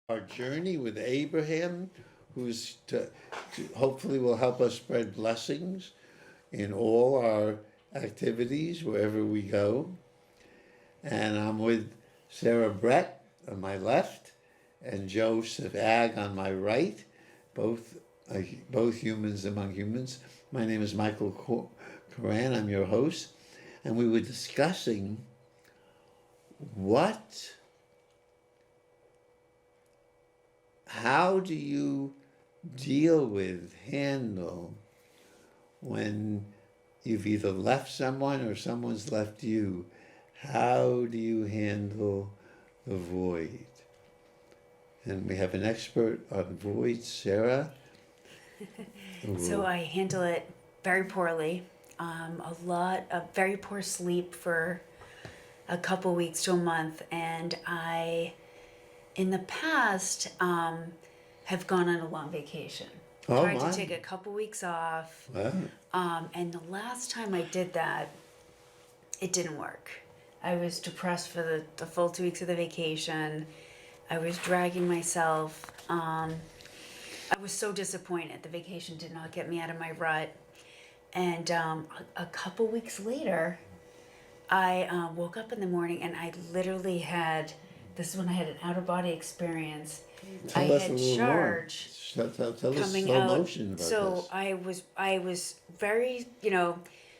our journey with Abraham, who's to hopefully will help us spread blessings in all our activities wherever we go. And I'm with Sarah Brett on my left and Joseph Ag on my right, both both humans among humans. My name is Michael Coran. I'm your host, and we were discussing what how do you deal with, handle when you've either left someone or someone's left you? How do you handle the void? And we have an expert on void, Sarah. So I handle it very poorly. A lot of very poor sleep for a couple weeks to a month, and in the past, have gone on a long vacation. Oh Tried to my. take a couple weeks off, Wow. and the last time I did that, it didn't work. I was depressed for the full 2 weeks of the vacation. I was dragging myself. I was so disappointed. The vacation did not get me out of my rut. And a couple weeks later, I woke up in the morning and I literally had, this is when I had an out of body experience. I Tell us a had little more. charge Tell us coming slow out. motion about So this. I was very,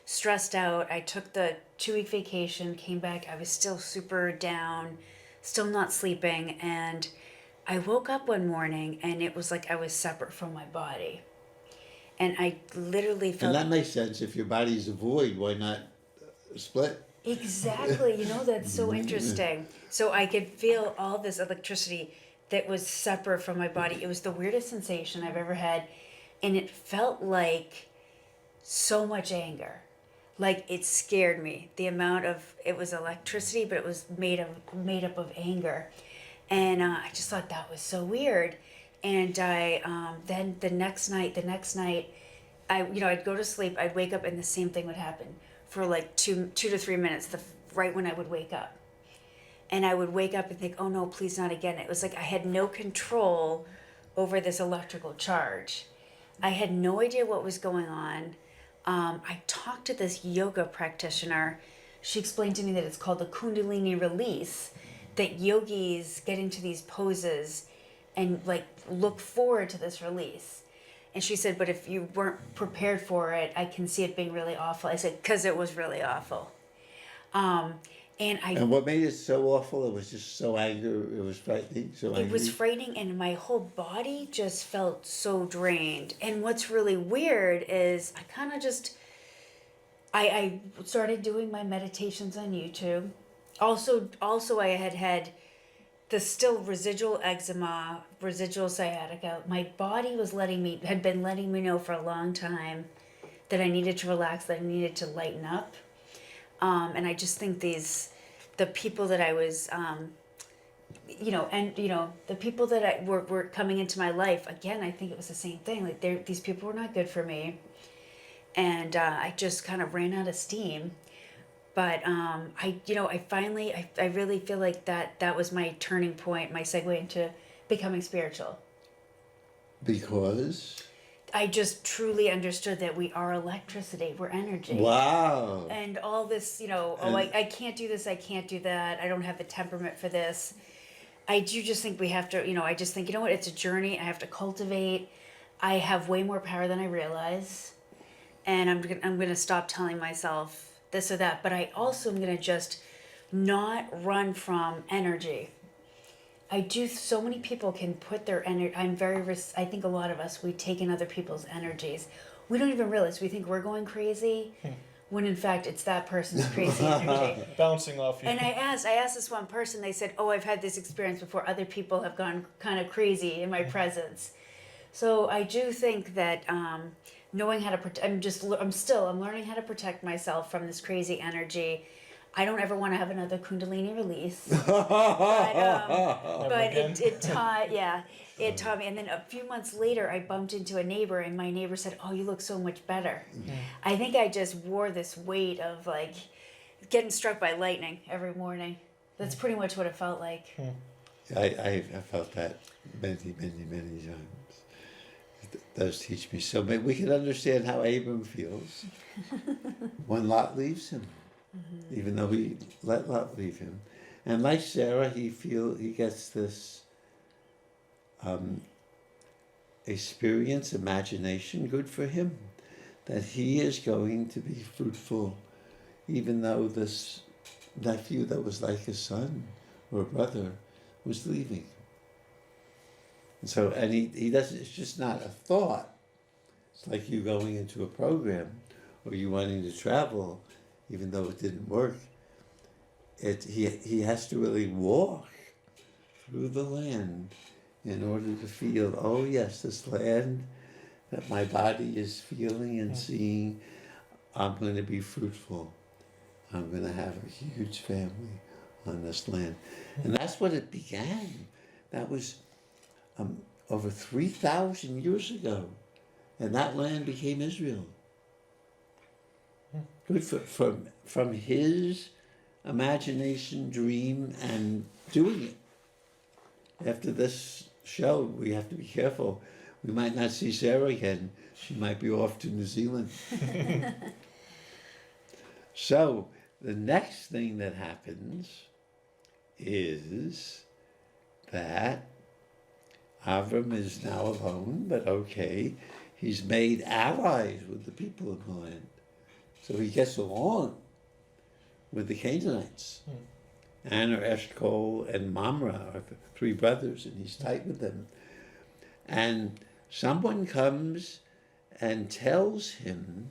stressed out. I took the 2 week vacation, came back. I was still super down, still not sleeping, and I woke up one morning and it was like I was separate from my body. And I literally And that felt makes sense. If your body's a void, why not split? exactly, that's so interesting. So I could feel all this electricity that was separate from my body. It was the weirdest sensation I've ever had. And it felt like so much anger. Like it scared me. The amount of it was electricity, but it was made up of anger, and I just thought that was so weird. And I then the next night, I'd go to sleep. I'd wake up, and the same thing would happen for like two to 3 minutes. Right when I would wake up, and I would wake up and think, "Oh no, please not again." It was like I had no control over this electrical charge. I had no idea what was going on. I talked to this yoga practitioner. She explained to me that it's called the Kundalini release, that yogis get into these poses and like look forward to this release. And she said, but if you weren't prepared for it, I can see it being really awful. I said, because it was really awful. Um, and And what made it so awful? It was just so angry. It was frightening. So it was angry. frightening, and my whole body just felt so drained. And what's really weird is I kind of just I started doing my meditations on YouTube. Also I had the still residual eczema, residual sciatica. My body had been letting me know for a long time that I needed to relax, that I needed to lighten up. And I just think the people that I was, the people that were coming into my life, again, I think it was the same thing. Like these people were not good for me. And I just kind of ran out of steam. But I really feel like that was my turning point, my segue into becoming spiritual. Because? I just truly understood that we are electricity, we're energy. Wow. And all this, I can't do this, I can't do that, I don't have the temperament for this. I do just think we have to, I just think, what, it's a journey I have to cultivate. I have way more power than I realize. And I'm going to stop telling myself this or that. But I also am going to just not run from energy. So many people can put their energy, I think a lot of us, we take in other people's energies. We don't even realize, we think we're going crazy, when in fact it's that person's crazy energy. Bouncing off you. And I asked this one person, they said, oh, I've had this experience before, other people have gone kind of crazy in my presence. So I do think that knowing how to I'm learning how to protect myself from this crazy energy. I don't ever want to have another Kundalini release. But it taught me. And then a few months later, I bumped into a neighbor, and my neighbor said, "Oh, you look so much better." I think I just wore this weight of like getting struck by lightning every morning. That's pretty much what it felt like. I felt that many, many, many times. It does teach me so. Maybe we can understand how Abram feels when Lot leaves him, even though he let Lot leave him. And like Sarah, he gets this experience, imagination, good for him, that he is going to be fruitful, even though this nephew that was like his son or brother was leaving. And so, and he doesn't, it's just not a thought. It's like you going into a program or you wanting to travel, even though it didn't work. He has to really walk through the land in order to feel, oh yes, this land that my body is feeling and seeing, I'm going to be fruitful. I'm going to have a huge family on this land. And that's what it began. That was over 3,000 years ago. And that land became Israel. Good from his imagination, dream, and doing it. After this show, we have to be careful. We might not see Sarah again. She might be off to New Zealand. So, the next thing that happens is that Avram is now alone, but okay, he's made allies with the people of the land. So he gets along with the Canaanites. Aner, Eshcol, and Mamre are three brothers, and he's tight with them. And someone comes and tells him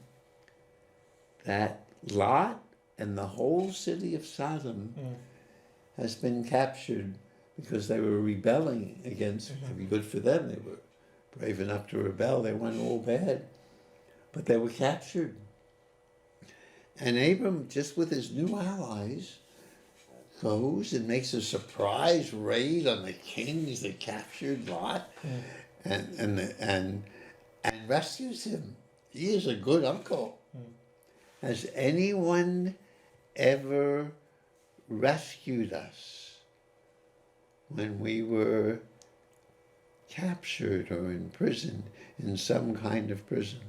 that Lot and the whole city of Sodom has been captured because they were rebelling against, it'd be good for them, they were brave enough to rebel, they weren't all bad, but they were captured. And Abram, just with his new allies, goes and makes a surprise raid on the kings that captured Lot and rescues him. He is a good uncle. Has anyone ever rescued us when we were captured or imprisoned in some kind of prison?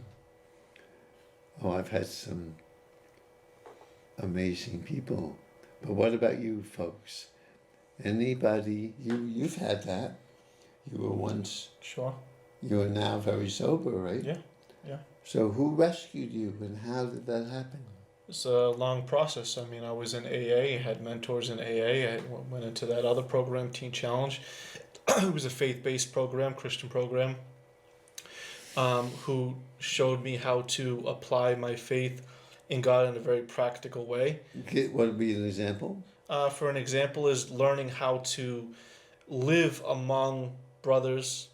Oh, I've had some amazing people. But what about you folks? Anybody, you've had that. You were once... Sure. You are now very sober, right? Yeah. So who rescued you and how did that happen? It's a long process. I mean, I was in AA, had mentors in AA. I went into that other program, Teen Challenge. It was a faith-based program, Christian program, who showed me how to apply my faith in God in a very practical way. What would be an example? For an example is learning how to live among brothers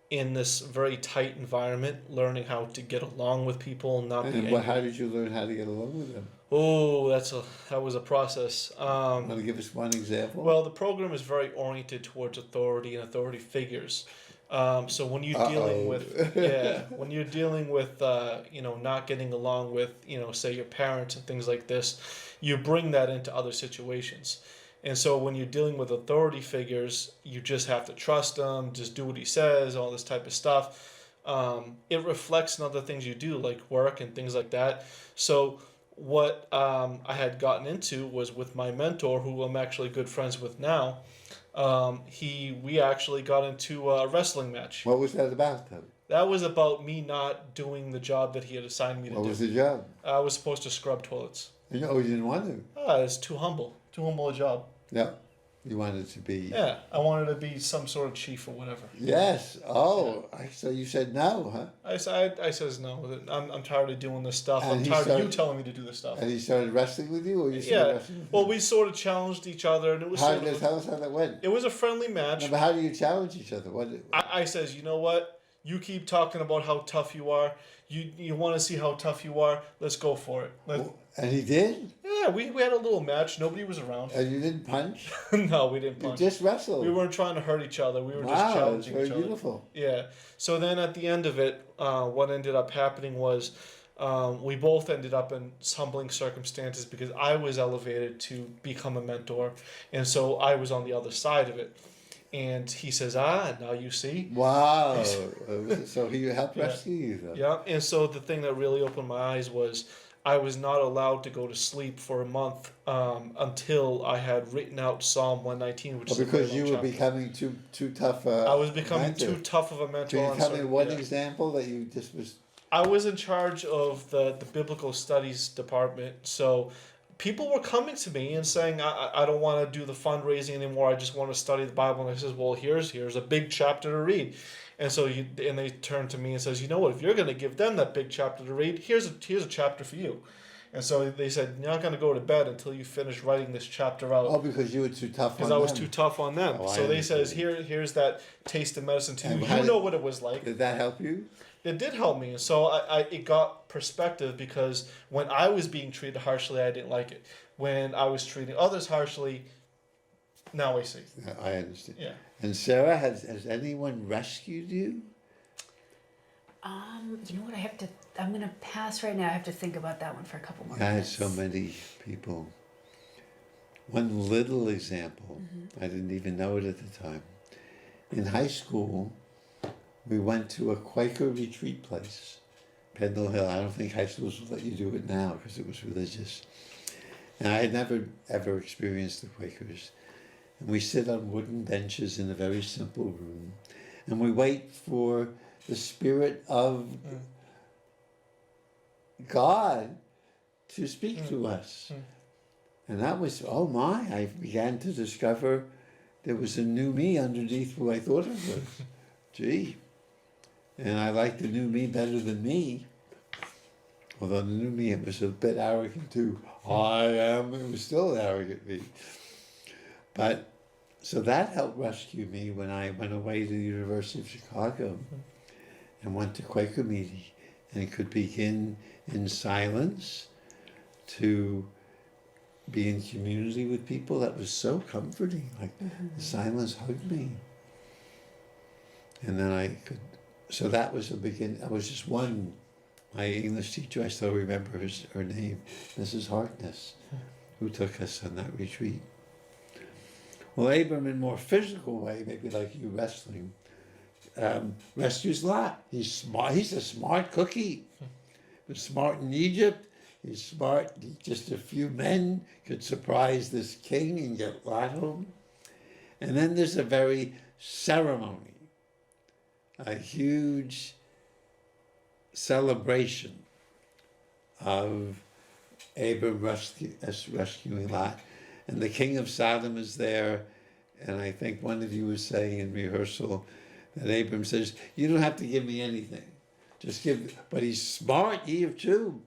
in this very tight environment, learning how to get along with people and not be angry. How did you learn how to get along with them? Oh, that was a process. Want to give us one example? Well, the program is very oriented towards authority and authority figures. So when you're dealing with when you're dealing with not getting along with say your parents and things like this, you bring that into other situations. And so when you're dealing with authority figures, you just have to trust them, just do what he says, all this type of stuff. It reflects in other things you do, like work and things like that. So what I had gotten into was with my mentor, who I'm actually good friends with now. We actually got into a wrestling match. What was that about, then? That was about me not doing the job that he had assigned me to do. What was the job? I was supposed to scrub toilets. You didn't want to. It's too humble a job. Yeah, you wanted to be. Yeah, I wanted to be some sort of chief or whatever. Yes. Oh, so you said no, huh? I says no. I'm tired of doing this stuff. And I'm tired of you telling me to do this stuff. And he started wrestling with you, or you started wrestling with him? Well, we sort of challenged each other, and it was. Tell us how that went. It was a friendly match. No, but how do you challenge each other? I says, you know what? You keep talking about how tough you are. You want to see how tough you are? Let's go for it. And he did? Yeah, we had a little match. Nobody was around. And you didn't punch? No, we didn't punch. You just wrestled? We weren't trying to hurt each other. We were just challenging each other. Very beautiful. Yeah. So then at the end of it, what ended up happening was we both ended up in humbling circumstances because I was elevated to become a mentor. And so I was on the other side of it. And he says, now you see. Wow. So he helped Yeah. rescue you, though. Yeah, and so the thing that really opened my eyes was I was not allowed to go to sleep for a month until I had written out Psalm 119, which Well, is a very because long you were chapter. becoming too tough. I was becoming mentor. too tough of a mentor. Can you tell me one yeah. example that you just was? I was in charge of the biblical studies department, so people were coming to me and saying, I don't want to do the fundraising anymore. I just want to study the Bible. And I says, well, here's a big chapter to read. And so they turn to me and says, you know what? If you're going to give them that big chapter to read, here's a chapter for you. And so they said, you're not going to go to bed until you finish writing this chapter out. Oh, because you were too tough on Because them. I was too tough on them. Oh, I so they understand. says, here's that taste of medicine to And you. how You did- know what it was like. Did that help you? It did help me, and so it got perspective, because when I was being treated harshly, I didn't like it. When I was treating others harshly, now I see. Yeah, I understand. Yeah. And Sarah, has anyone rescued you? You know what? I'm gonna pass right now. I have to think about that one for a couple more I had minutes. so many people. One little example, I didn't even know it at the time. In high school, we went to a Quaker retreat place, Pendle Hill. I don't think high schools will let you do it now because it was religious. And I had never ever experienced the Quakers. And we sit on wooden benches in a very simple room, and we wait for the Spirit of God to speak to us. And that was, oh my, I began to discover there was a new me underneath who I thought it was. Gee. And I liked the new me better than me. Although the new me, it was a bit arrogant too. It was still an arrogant me. But, so that helped rescue me when I went away to the University of Chicago and went to Quaker meeting, and could begin in silence to be in community with people. That was so comforting. Like the silence hugged me. And then I could, so that was a begin. I was just one. My English teacher, I still remember her name, Mrs. Harkness, who took us on that retreat. Well, Abram, in more physical way, maybe like you wrestling, rescues Lot. He's smart. He's a smart cookie. He was smart in Egypt. He's smart. Just a few men could surprise this king and get Lot home. And then there's a very ceremony, a huge celebration of Abram rescuing Lot. And the king of Sodom is there. And I think one of you was saying in rehearsal that Abram says, you don't have to give me anything. Just give, but he's smart, Eve too.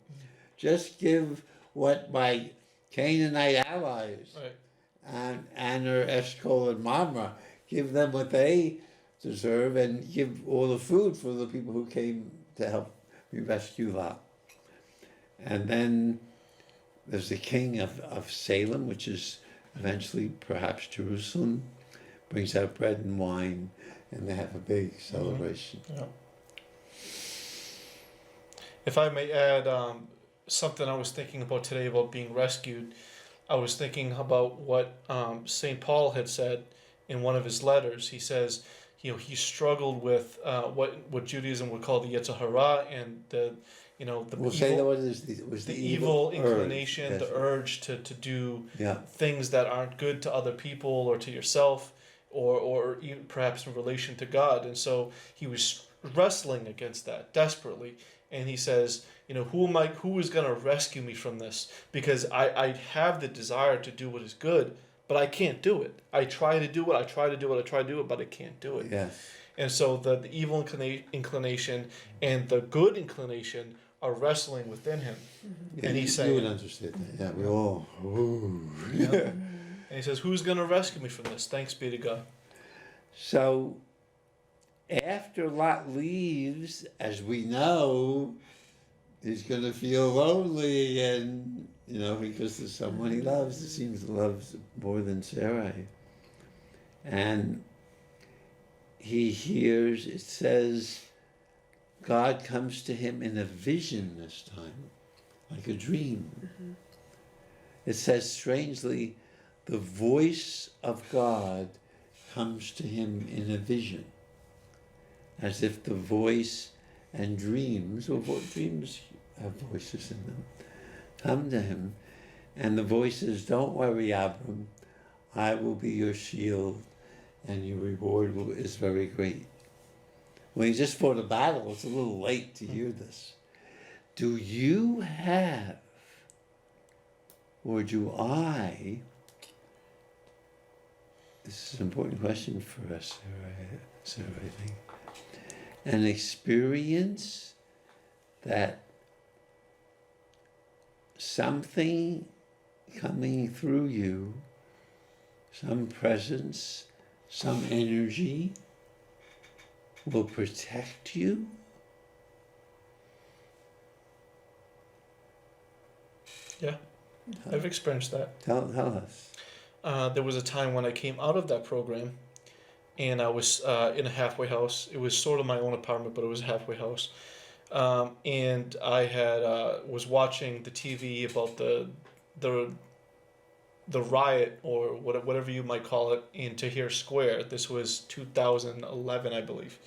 Just give what my Canaanite allies, Right. and Aner, Eshcol, and Mamre, give them what they deserve, and give all the food for the people who came to help me rescue Lot. And then there's the king of Salem, which is eventually perhaps Jerusalem, brings out bread and wine, and they have a big celebration. Yeah. If I may add something I was thinking about today about being rescued, I was thinking about what St. Paul had said in one of his letters. He says, he struggled with what Judaism would call the Yetzer Hara, and the We'll evil, say that what is the evil urge. inclination, Yes. the urge to do Yeah. things that aren't good to other people or to yourself, or even perhaps in relation to God. And so he was wrestling against that desperately. And he says, who is going to rescue me from this? Because I have the desire to do what is good, but I can't do it. I try to do it, but I can't do it. Yes. And so the evil inclination and the good inclination are wrestling within him. Yeah, And he's you saying, would understand that. Yeah, we all. Ooh. and he says, who's going to rescue me from this? Thanks be to God. So, after Lot leaves, as we know, he's going to feel lonely, and because there's someone he loves. It seems he loves more than Sarai, and he hears. It says, God comes to him in a vision this time, like a dream. It says strangely, the voice of God comes to him in a vision, as if the voice and dreams, or dreams have voices in them, come to him, and the voice says, "Don't worry, Abram, I will be your shield, and your reward is very great." When he just fought a battle, it's a little late to hear this. Do you have, or do I, this is an important question for us, Sarah, I think, an experience that something coming through you, some presence, some energy will protect you? Yeah, I've experienced that. Tell us. There was a time when I came out of that program, and I was in a halfway house. It was sort of my own apartment, but it was a halfway house. And I had was watching the TV about the riot, or whatever you might call it, in Tahrir Square. This was 2011, I believe.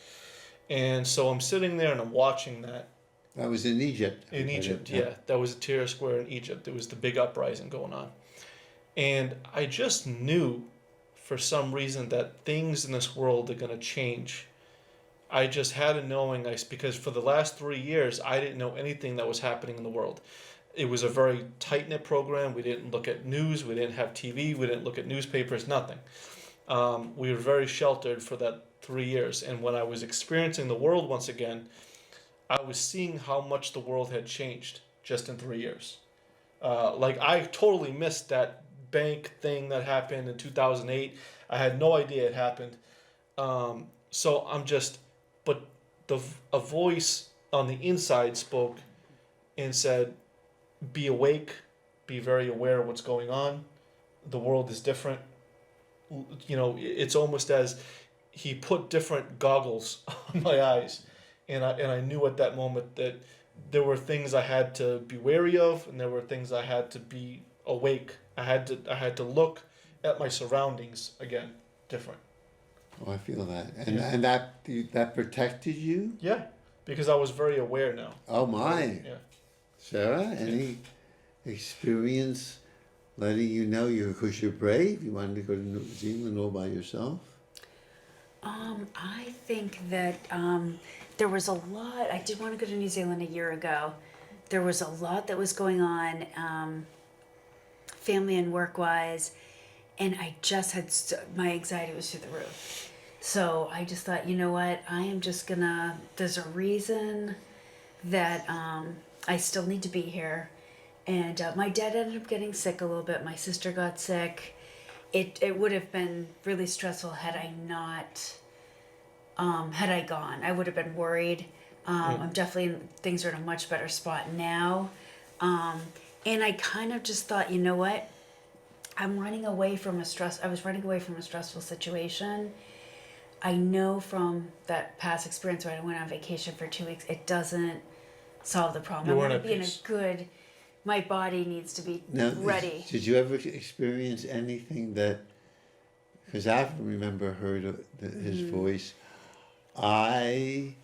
And so I'm sitting there and I'm watching that. That was in Egypt. In Egypt, yeah. That was Tahrir Square in Egypt. It was the big uprising going on. And I just knew, for some reason, that things in this world are going to change. I just had a knowing, because for the last 3 years, I didn't know anything that was happening in the world. It was a very tight-knit program. We didn't look at news. We didn't have TV. We didn't look at newspapers, nothing. We were very sheltered for that 3 years. And when I was experiencing the world once again, I was seeing how much the world had changed just in 3 years. Like, I totally missed that bank thing that happened in 2008. I had no idea it happened. So I'm just, but a voice on the inside spoke and said, be awake, be very aware of what's going on. The world is different. You know, it's almost as he put different goggles on my eyes. And I knew at that moment that there were things I had to be wary of, and there were things I had to be awake. I had to look at my surroundings again, different. Oh, I feel that, and that protected you. Yeah, because I was very aware now. Oh my. Yeah. Sarah, any experience letting you know because you're brave? You wanted to go to New Zealand all by yourself? I think that there was a lot. I did want to go to New Zealand a year ago. There was a lot that was going on, family and work-wise, and I just had my anxiety was through the roof. So I just thought, you know what? I am just gonna. There's a reason that I still need to be here, and my dad ended up getting sick a little bit. My sister got sick. It would have been really stressful had I not, had I gone. I would have been worried. I'm definitely, things are in a much better spot now. And I kind of just thought, you know what? I was running away from a stressful situation. I know from that past experience where I went on vacation for 2 weeks, it doesn't solve the problem. You I weren't want at to be peace. my body needs to be Now, ready. Did you ever experience anything that? Because I remember heard his voice. I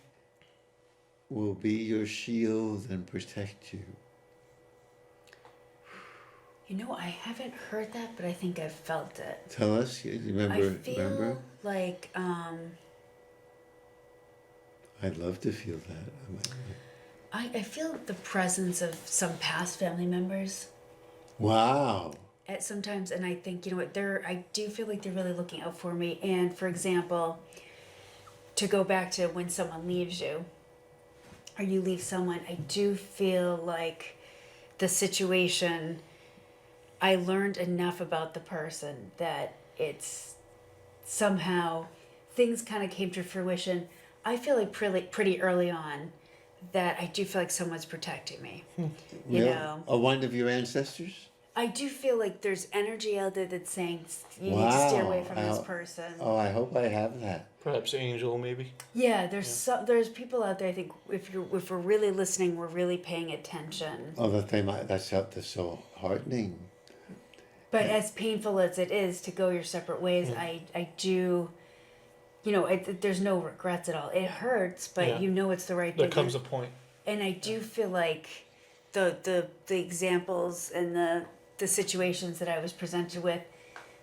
will be your shield and protect you. You know, I haven't heard that, but I think I've felt it. Tell us. You remember? I feel remember? like I'd love to feel that. I feel the presence of some past family members Wow. at sometimes, and I think, you know what, I do feel like they're really looking out for me. And for example, to go back to when someone leaves you, or you leave someone, I do feel like the situation, I learned enough about the person that it's somehow things kind of came to fruition. I feel like pretty early on that I do feel like someone's protecting me. You know, Or one of your ancestors? I do feel like there's energy out there that's saying you need to stay away from this Wow. person. Oh, I hope I have that. Perhaps Angel, maybe. Yeah, there's people out there. I think if we're really listening, we're really paying attention. Oh, that's so heartening. But as painful as it is to go your separate ways, I do, there's no regrets at all. It hurts, but Yeah. you know it's the right There thing. comes a point. And I do feel like the examples and the situations that I was presented with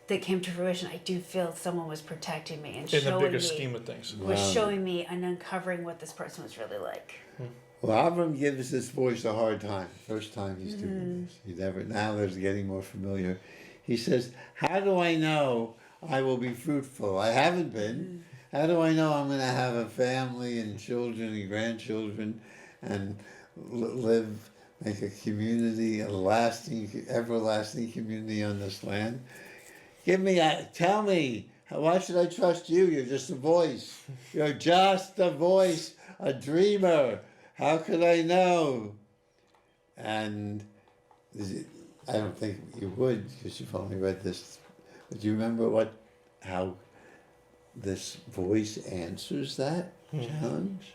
that came to fruition, I do feel someone was protecting me and In the showing bigger me scheme of things. was Wow. showing me and uncovering what this person was really like. Well, Avram gives this voice a hard time. First time he's doing this. He never. Now they're getting more familiar. He says, "How do I know I will be fruitful? I haven't been. How do I know I'm going to have a family and children and grandchildren, and live, make a community, a lasting, everlasting community on this land? Tell me. Why should I trust you? You're just a voice. You're just a voice, a dreamer. How could I know?" And I don't think you would, because you've only read this. But do you remember how this voice answers that challenge?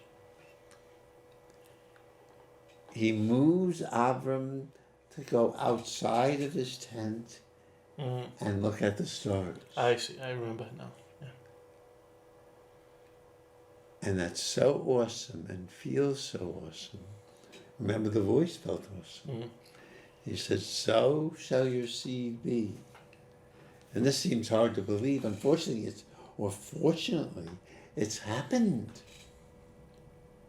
He moves Avram to go outside of his tent and look at the stars. I see. I remember now. Yeah. And that's so awesome and feels so awesome. Remember, the voice felt awesome. He said, "So shall your seed be." And this seems hard to believe. Unfortunately, fortunately, it's happened.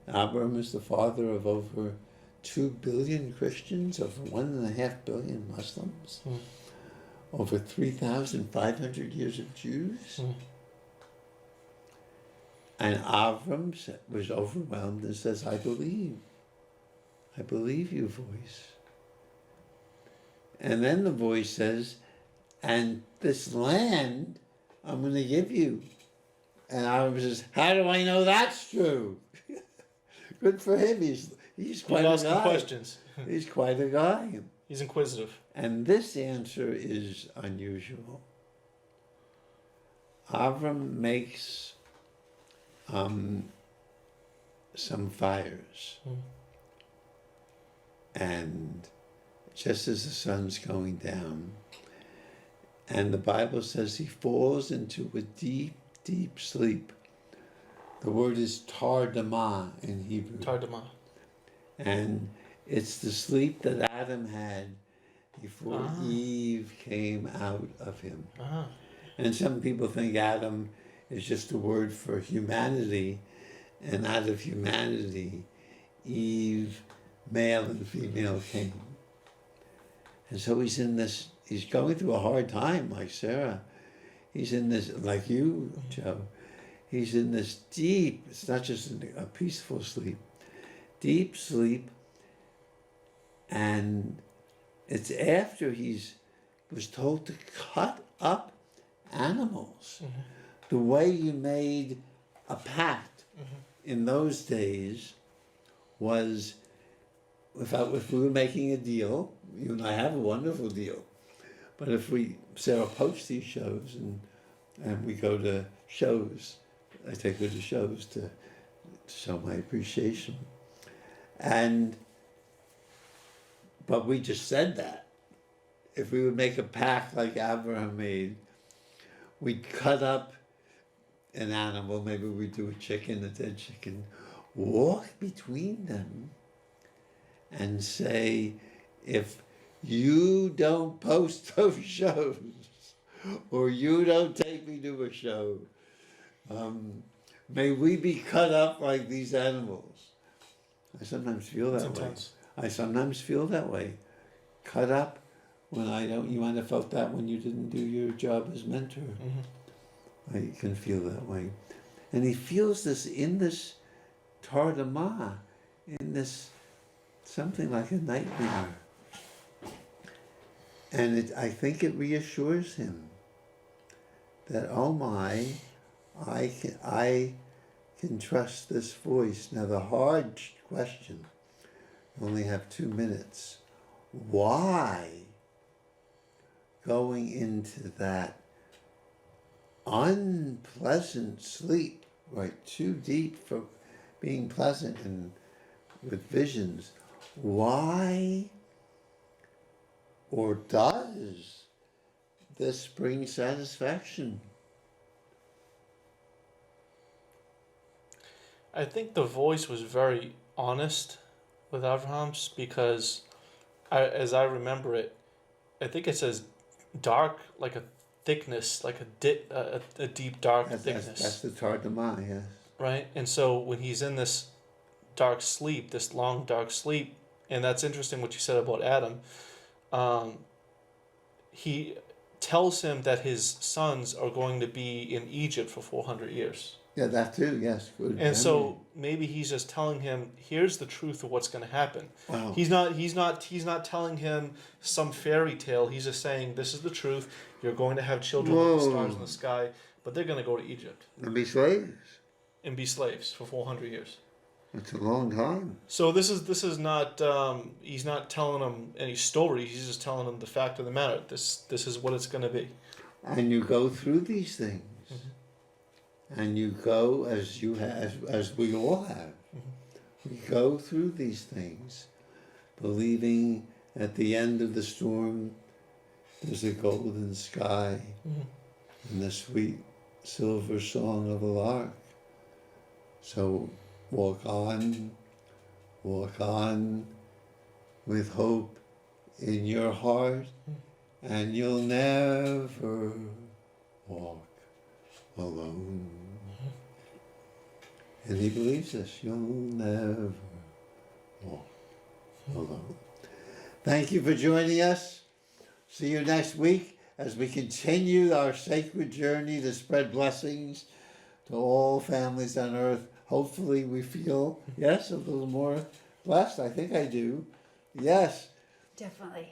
Abraham is the father of over 2 billion Christians, over 1.5 billion Muslims, over 3,500 years of Jews. And Avram was overwhelmed and says, I believe you, voice. And then the voice says, "And this land I'm going to give you." And Avram says, "How do I know that's true?" Good for him. He's quite a guy. Questions. He's quite a guy. He's inquisitive. And this answer is unusual. Avram makes some fires. And just as the sun's going down, and the Bible says he falls into a deep, deep sleep. The word is tardama in Hebrew. Tardama. And it's the sleep that Adam had before Eve came out of him. And some people think Adam is just a word for humanity, and out of humanity, Eve, male and female, came. And so he's going through a hard time, like Sarah. He's in this, like you, Joe. He's in this deep, it's not just a peaceful sleep, deep sleep. And it's after was told to cut up animals. The way you made a pact in those days was, if we were making a deal, you and I have a wonderful deal, but if Sarah posts these shows and we go to shows, I take her to shows to show my appreciation. But we just said that. If we would make a pact like Abraham made, we'd cut up an animal, maybe we'd do a dead chicken, walk between them and say, if you don't post those shows, or you don't take me to a show, may we be cut up like these animals. I sometimes feel that way. I sometimes feel that way. Cut up when I don't. You might have felt that when you didn't do your job as mentor. I can feel that way. And he feels this in this tardama, in this something like a nightmare. And I think it reassures him that, oh my, I can trust this voice. Now the hard question, we only have 2 minutes. Why going into that unpleasant sleep, right, too deep for being pleasant and with visions, why or does this brings satisfaction. I think the voice was very honest with Abraham's because, as I remember it, I think it says dark, like a thickness, like a deep dark thickness, That's the Tardama, yes. right? And so when he's in this dark sleep, this long dark sleep, and that's interesting what you said about Adam. He tells him that his sons are going to be in Egypt for 400 years. Yeah, that too, yes. Good. And so maybe he's just telling him, here's the truth of what's going to happen. Wow. He's not telling him some fairy tale. He's just saying, this is the truth. You're going to have children like the stars in the sky, but they're going to go to Egypt And be slaves. and be slaves for 400 years. It's a long time. So this is not he's not telling them any stories. He's just telling them the fact of the matter. This is what it's going to be. And you go through these things. And you go as you have, as we all have. We go through these things, believing at the end of the storm there's a golden sky and the sweet silver song of a lark. So walk on with hope in your heart, and you'll never walk alone. And he believes this. You'll never walk alone. Thank you for joining us. See you next week as we continue our sacred journey to spread blessings to all families on earth. Hopefully we feel, yes, a little more blessed. I think I do. Yes. Definitely.